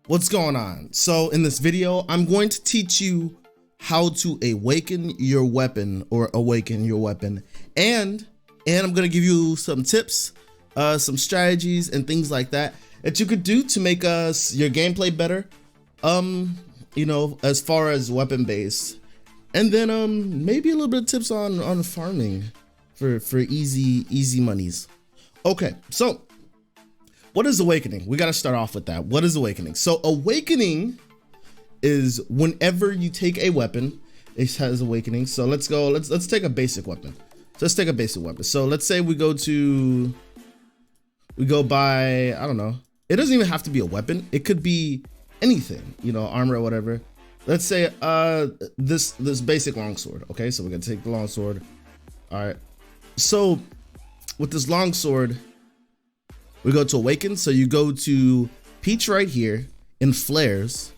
What's going on? So in this video, I'm going to teach you how to awaken your weapon and I'm going to give you some tips, some strategies and things like that you could do to make your gameplay better, as far as weapon base, and then maybe a little bit of tips on farming for easy monies. Okay, so what is awakening? We got to start off with that. What is awakening? So awakening is whenever you take a weapon, it has awakening. So let's take a basic weapon. So let's take a basic weapon. So let's say we go by, I don't know. It doesn't even have to be a weapon. It could be anything, armor or whatever. Let's say this basic longsword. Okay, so we're gonna take the longsword. All right. So with this longsword, we go to awaken. So you go to Peach right here in flares,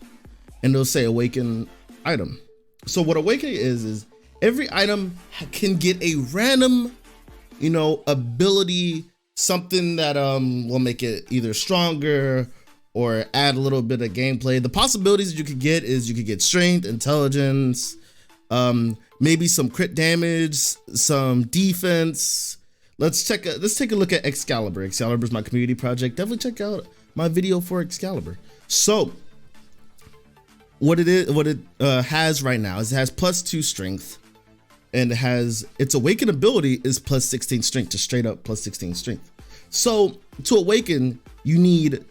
and it'll say awaken item. So what awakening is every item can get a random, ability, something that will make it either stronger or add a little bit of gameplay. The possibilities that you could get is you could get strength, intelligence, maybe some crit damage, some defense. Let's take a look at Excalibur. Excalibur is my community project. Definitely check out my video for Excalibur. So what it has right now is it has +2 strength, and its awaken ability is +16 strength, just straight up +16 strength. So to awaken, you need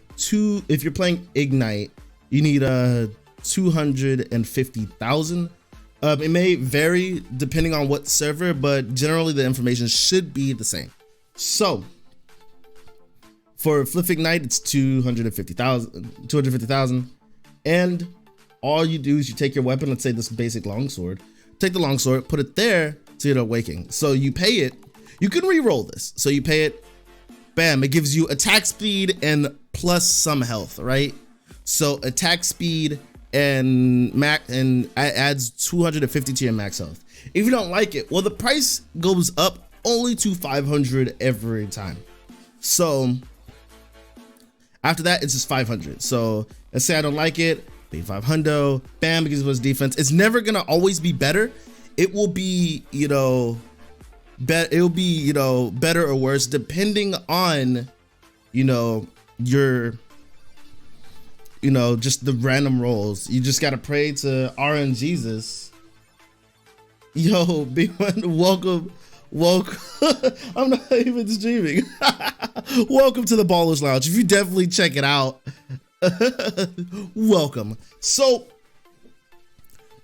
if you're playing Ignite, you need 250,000. It may vary depending on what server, but generally the information should be the same. So for Flyff Ignite, it's 250,000, and all you do is you take your weapon, let's say this basic longsword, take the longsword, put it there to get awakening. So you pay it, you can re-roll this. So you pay it, bam, it gives you attack speed and plus some health, right? So attack speed and adds 250 to your max health. If you don't like it, well, the price goes up only to 500 every time. So after that, it's just 500. So let's say I don't like it, pay 500, bam, it gives us defense. It's never gonna always be better. It will be, better or worse depending on, your, just the random rolls. You just gotta pray to RNGesus. Yo, B1, welcome. I'm not even streaming. Welcome to the Ballers Lounge. If you definitely check it out, welcome. So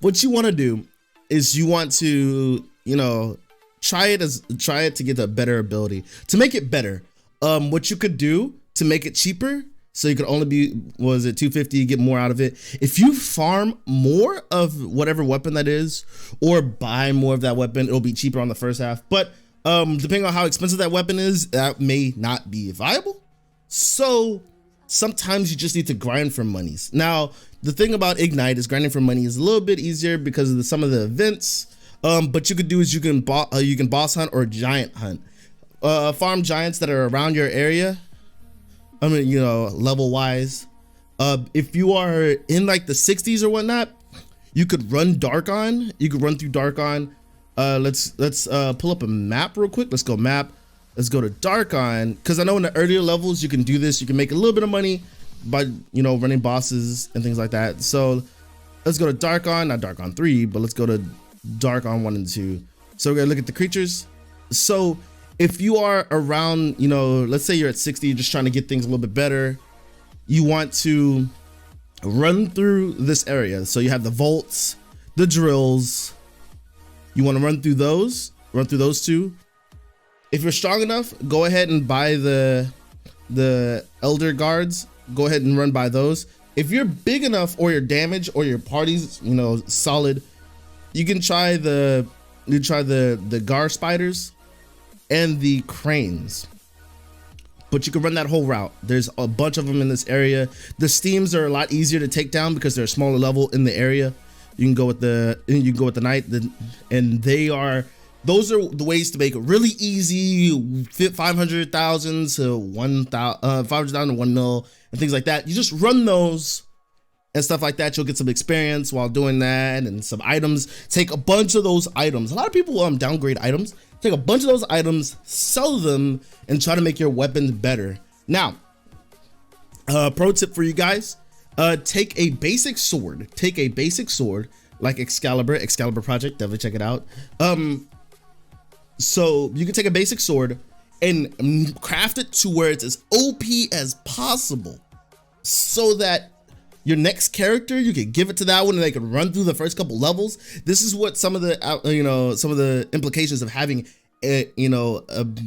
what you want to do is you want to, try it to get a better ability, to make it better. What you could do to make it cheaper, so you could only be, 250, get more out of it. If you farm more of whatever weapon that is, or buy more of that weapon, it'll be cheaper on the first half. But depending on how expensive that weapon is, that may not be viable. So sometimes you just need to grind for monies. Now, the thing about Ignite is grinding for money is a little bit easier because of some of the events. But you could do is you can boss hunt or giant hunt. Farm giants that are around your area. Level wise. If you are in like the 60s or whatnot, you could run Dark On. You could run through Dark On. Let's pull up a map real quick. Let's go map. Let's go to Dark On, because I know in the earlier levels you can do this. You can make a little bit of money by running bosses and things like that. So let's go to Dark On, not Dark On 3, but let's go to Dark On 1 and 2. So we're gonna look at the creatures. So if you are around, let's say you're at 60, you're just trying to get things a little bit better, you want to run through this area. So you have the vaults, the drills. You want to run through those two. If you're strong enough, go ahead and buy the elder guards. Go ahead and run by those. If you're big enough, or your damage or your party's solid, you can try the gar spiders and the cranes, but you can run that whole route. There's a bunch of them in this area. The steams are a lot easier to take down because they're a smaller level in the area. You can go with the knight, and those are the ways to make it really easy. Fit 500,000 to 1,000, 500,000 to 1 mil, and things like that. You just run those and stuff like that. You'll get some experience while doing that, and some items. Take a bunch of those items. A lot of people downgrade items. Take a bunch of those items, sell them, and try to make your weapons better. Now, pro tip for you guys, take a basic sword. Take a basic sword like Excalibur Project, definitely check it out. So you can take a basic sword and craft it to where it's as OP as possible, so that your next character, you can give it to that one and they can run through the first couple levels. This is what some of the some of the implications of having a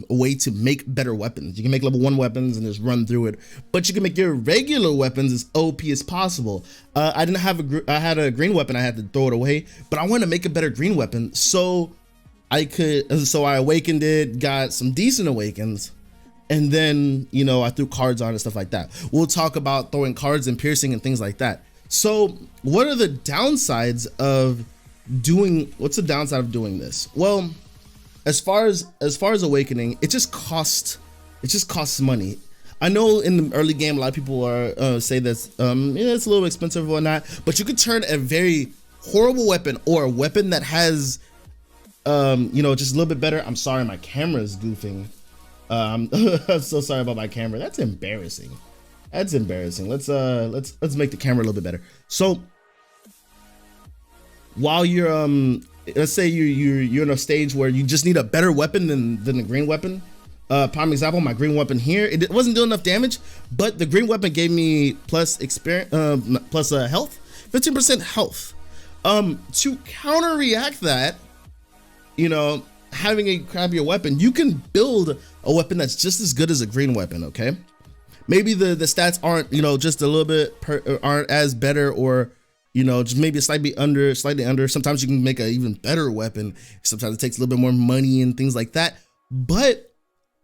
way to make better weapons. You can make level 1 weapons and just run through it, but you can make your regular weapons as OP as possible. I didn't have I had a green weapon, I had to throw it away, but I wanted to make a better green weapon, so I awakened it, got some decent awakens, and then, I threw cards on and stuff like that. We'll talk about throwing cards and piercing and things like that. So what are the downsides of what's the downside of doing this? Well, as far as awakening, it just costs money. I know in the early game, a lot of people say that's, it's a little expensive or not, but you could turn a very horrible weapon or a weapon that has, just a little bit better. I'm sorry, my camera is goofing. I'm so sorry about my camera. That's embarrassing. Let's make the camera a little bit better. So while you're let's say you're in a stage where you just need a better weapon than the green weapon. Prime example, my green weapon here, it wasn't doing enough damage, but the green weapon gave me plus experience, plus health, 15% health. To counteract that, having a crappier weapon, you can build a weapon that's just as good as a green weapon. Okay, maybe the stats aren't just a little bit aren't as better, or just maybe slightly under. Sometimes you can make an even better weapon. Sometimes it takes a little bit more money and things like that, but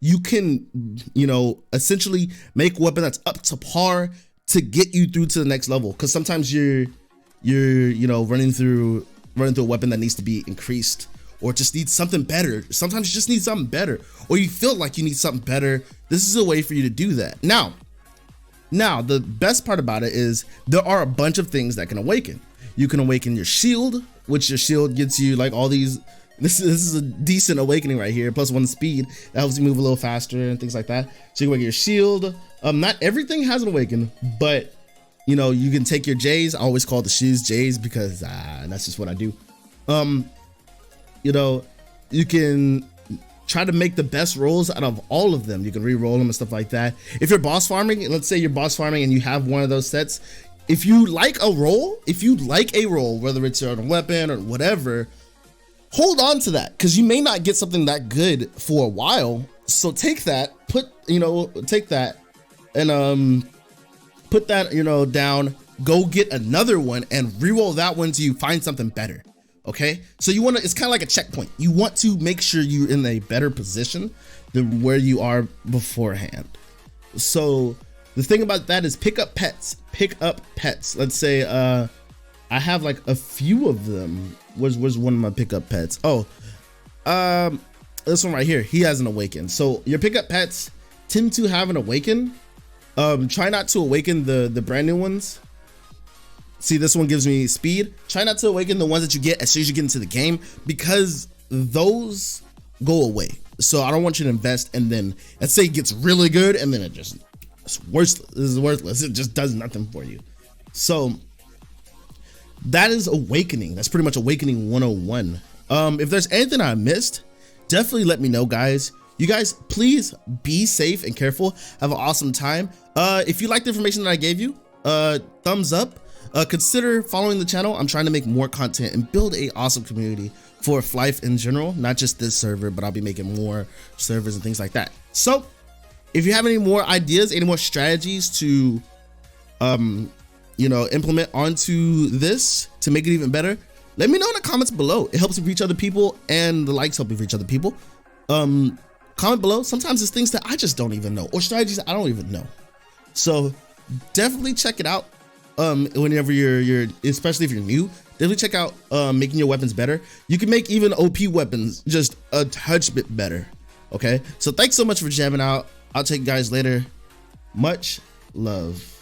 you can essentially make a weapon that's up to par to get you through to the next level. Because sometimes you're running through a weapon that needs to be increased, or just needs something better. Sometimes you just need something better, or you feel like you need something better. This is a way for you to do that. Now, the best part about it is there are a bunch of things that can awaken. You can awaken your shield, which your shield gets you like all these. This is a decent awakening right here. +1 speed that helps you move a little faster and things like that. So you can awaken your shield. Not everything has an awaken, but you can take your J's. I always call the shoes J's because that's just what I do. You can try to make the best rolls out of all of them. You can re-roll them and stuff like that. If you're boss farming, let's say you're boss farming and you have one of those sets, if you like a roll, whether it's on a weapon or whatever, hold on to that, because you may not get something that good for a while. So take that, take that and put that down, go get another one and re-roll that one till you find something better. Okay, so it's kind of like a checkpoint. You want to make sure you're in a better position than where you are beforehand. So the thing about that is pick up pets. Let's say I have like a few of them. Where's one of my pickup pets? Oh, this one right here. He has an awaken. So your pickup pets tend to have an awaken. Try not to awaken the brand new ones. See, this one gives me speed. Try not to awaken the ones that you get as soon as you get into the game, because those go away. So I don't want you to invest and then let's say it gets really good and then it's worthless. It just does nothing for you. So that is awakening. That's pretty much awakening 101. If there's anything I missed, definitely let me know, guys. You guys, please be safe and careful. Have an awesome time. If you like the information that I gave you, thumbs up. Consider following the channel. I'm trying to make more content and build a awesome community for Flyff in general, not just this server, but I'll be making more servers and things like that. So if you have any more ideas, any more strategies to implement onto this to make it even better, let me know in the comments below. It helps me reach other people, and the likes help me reach other people. Comment below. Sometimes it's things that I just don't even know, or strategies I don't even know. So definitely check it out. Whenever you're especially if you're new, definitely check out making your weapons better. You can make even OP weapons just a touch bit better. Okay, so thanks so much for jamming out. I'll take you guys later. Much love.